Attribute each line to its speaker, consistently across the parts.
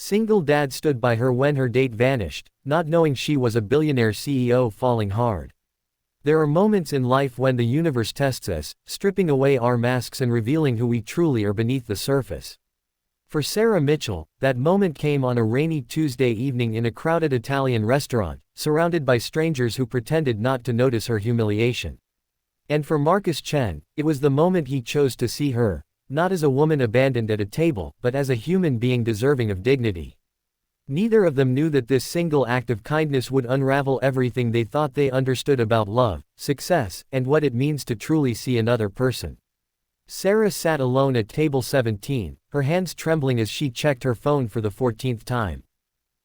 Speaker 1: Single dad stood by her when her date vanished, not knowing she was a billionaire CEO falling hard. There are moments in life when the universe tests us, stripping away our masks and revealing who we truly are beneath the surface. For Sarah Mitchell, that moment came on a rainy Tuesday evening in a crowded Italian restaurant, surrounded by strangers who pretended not to notice her humiliation. And for Marcus Chen, it was the moment he chose to see her, not as a woman abandoned at a table, but as a human being deserving of dignity. Neither of them knew that this single act of kindness would unravel everything they thought they understood about love, success, and what it means to truly see another person. Sarah sat alone at table 17, her hands trembling as she checked her phone for the 14th time.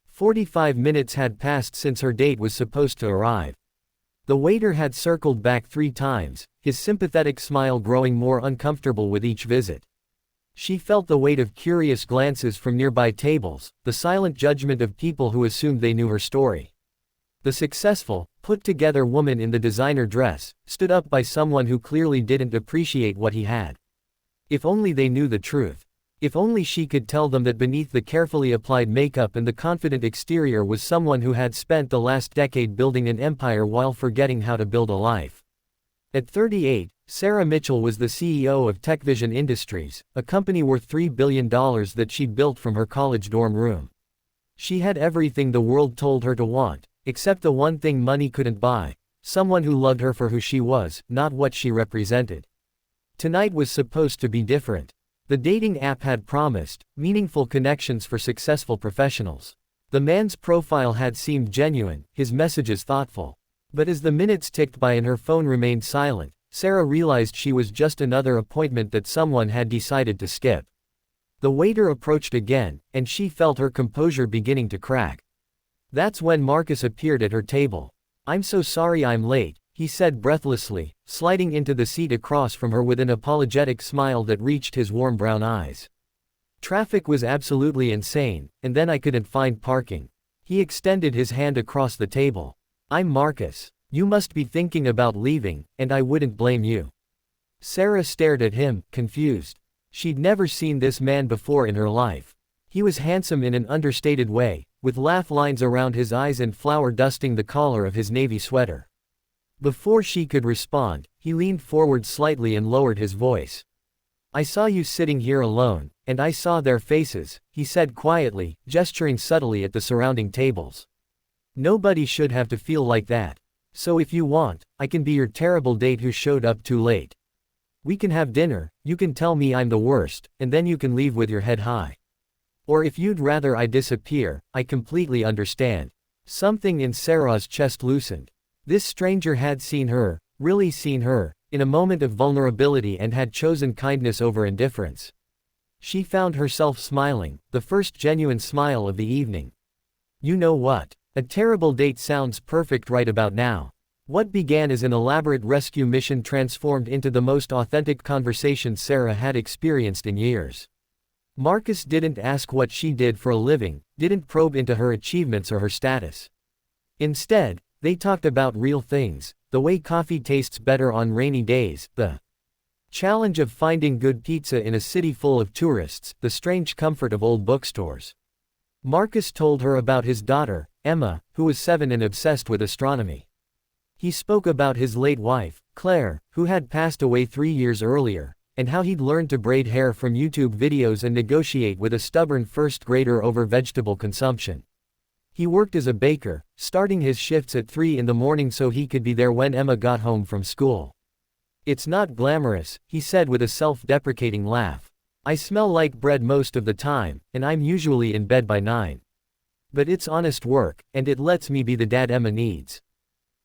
Speaker 1: 45 minutes had passed since her date was supposed to arrive. The waiter had circled back 3 times, his sympathetic smile growing more uncomfortable with each visit. She felt the weight of curious glances from nearby tables, the silent judgment of people who assumed they knew her story. The successful, put-together woman in the designer dress, stood up by someone who clearly didn't appreciate what he had. If only they knew the truth. If only she could tell them that beneath the carefully applied makeup and the confident exterior was someone who had spent the last decade building an empire while forgetting how to build a life. At 38, Sarah Mitchell was the CEO of TechVision Industries, a company worth $3 billion that she'd built from her college dorm room. She had everything the world told her to want, except the one thing money couldn't buy: someone who loved her for who she was, not what she represented. Tonight was supposed to be different. The dating app had promised meaningful connections for successful professionals. The man's profile had seemed genuine, his messages thoughtful. But as the minutes ticked by and her phone remained silent, Sarah realized she was just another appointment that someone had decided to skip. The waiter approached again, and she felt her composure beginning to crack. That's when Marcus appeared at her table. "I'm so sorry I'm late," he said breathlessly, sliding into the seat across from her with an apologetic smile that reached his warm brown eyes. "Traffic was absolutely insane, and then I couldn't find parking." He extended his hand across the table. "I'm Marcus. You must be thinking about leaving, and I wouldn't blame you." Sarah stared at him, confused. She'd never seen this man before in her life. He was handsome in an understated way, with laugh lines around his eyes and flour dusting the collar of his navy sweater. Before she could respond, he leaned forward slightly and lowered his voice. "I saw you sitting here alone, and I saw their faces," he said quietly, gesturing subtly at the surrounding tables. "Nobody should have to feel like that. So if you want, I can be your terrible date who showed up too late. We can have dinner, you can tell me I'm the worst, and then you can leave with your head high. Or if you'd rather I disappear, I completely understand." Something in Sarah's chest loosened. This stranger had seen her, really seen her, in a moment of vulnerability and had chosen kindness over indifference. She found herself smiling, the first genuine smile of the evening. "You know what? A terrible date sounds perfect right about now." What began as an elaborate rescue mission transformed into the most authentic conversation Sarah had experienced in years. Marcus didn't ask what she did for a living, didn't probe into her achievements or her status. Instead, they talked about real things: the way coffee tastes better on rainy days, the challenge of finding good pizza in a city full of tourists, the strange comfort of old bookstores. Marcus told her about his daughter, Emma, who was 7 and obsessed with astronomy. He spoke about his late wife, Claire, who had passed away 3 years earlier, and how he'd learned to braid hair from YouTube videos and negotiate with a stubborn first grader over vegetable consumption. He worked as a baker, starting his shifts at 3 in the morning so he could be there when Emma got home from school. "It's not glamorous," he said with a self-deprecating laugh. "I smell like bread most of the time, and I'm usually in bed by 9. But it's honest work, and it lets me be the dad Emma needs."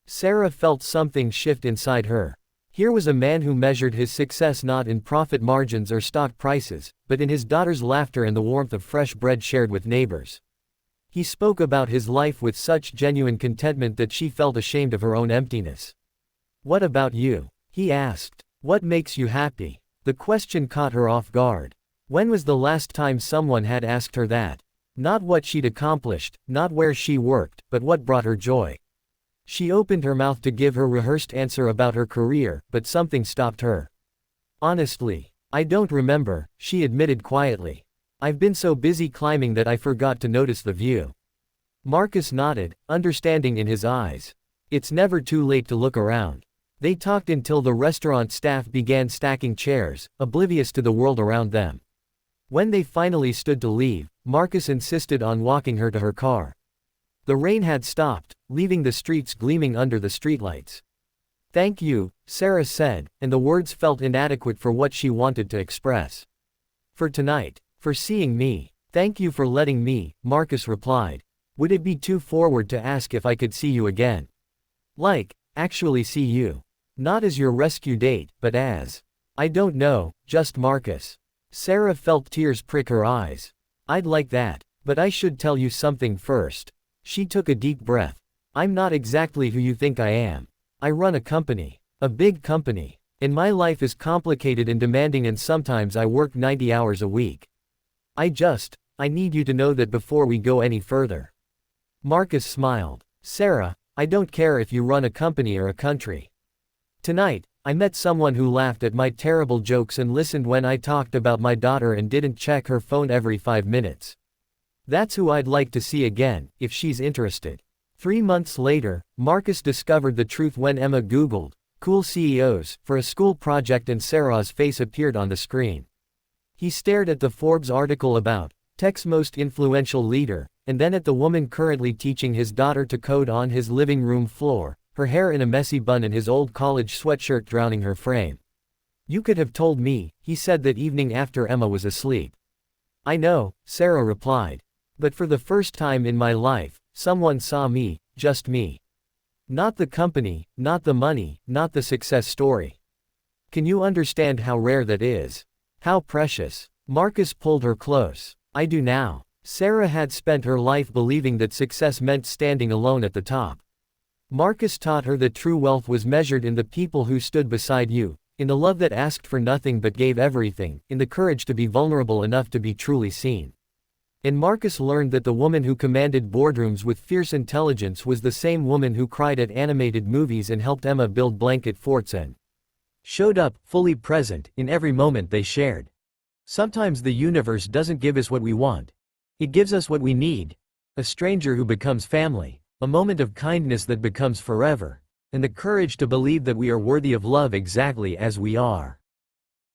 Speaker 1: Sarah felt something shift inside her. Here was a man who measured his success not in profit margins or stock prices, but in his daughter's laughter and the warmth of fresh bread shared with neighbors. He spoke about his life with such genuine contentment that she felt ashamed of her own emptiness. "What about you?" he asked. "What makes you happy?" The question caught her off guard. When was the last time someone had asked her that? Not what she'd accomplished, not where she worked, but what brought her joy. She opened her mouth to give her rehearsed answer about her career, but something stopped her. "Honestly, I don't remember," she admitted quietly. I've been so busy climbing that I forgot to notice the view. Marcus nodded, understanding in his eyes. It's never too late to look around. They talked until the restaurant staff began stacking chairs, oblivious to the world around them. When they finally stood to leave, Marcus insisted on walking her to her car. The rain had stopped, leaving the streets gleaming under the streetlights. "Thank you," Sarah said, and the words felt inadequate for what she wanted to express. "For tonight. For seeing me. Thank you for letting me," Marcus replied. "Would it be too forward to ask if I could see you again? Actually see you. Not as your rescue date, but as—" "I don't know, just Marcus." Sarah felt tears prick her eyes. "I'd like that. But I should tell you something first." She took a deep breath. "I'm not exactly who you think I am. I run a company. A big company. And my life is complicated and demanding, and sometimes I work 90 hours a week. I need you to know that before we go any further." Marcus smiled. "Sarah, I don't care if you run a company or a country. Tonight, I met someone who laughed at my terrible jokes and listened when I talked about my daughter and didn't check her phone every 5 minutes. That's who I'd like to see again, if she's interested." 3 months later, Marcus discovered the truth when Emma Googled "cool CEOs" for a school project and Sarah's face appeared on the screen. He stared at the Forbes article about tech's most influential leader, and then at the woman currently teaching his daughter to code on his living room floor, her hair in a messy bun and his old college sweatshirt drowning her frame. "You could have told me," he said that evening after Emma was asleep. "I know," Sarah replied. "But for the first time in my life, someone saw me, just me. Not the company, not the money, not the success story. Can you understand how rare that is? How precious?" Marcus pulled her close. "I do now." Sarah had spent her life believing that success meant standing alone at the top. Marcus taught her that true wealth was measured in the people who stood beside you, in the love that asked for nothing but gave everything, in the courage to be vulnerable enough to be truly seen. And Marcus learned that the woman who commanded boardrooms with fierce intelligence was the same woman who cried at animated movies and helped Emma build blanket forts and showed up, fully present, in every moment they shared. Sometimes the universe doesn't give us what we want. It gives us what we need. A stranger who becomes family. A moment of kindness that becomes forever. And the courage to believe that we are worthy of love exactly as we are.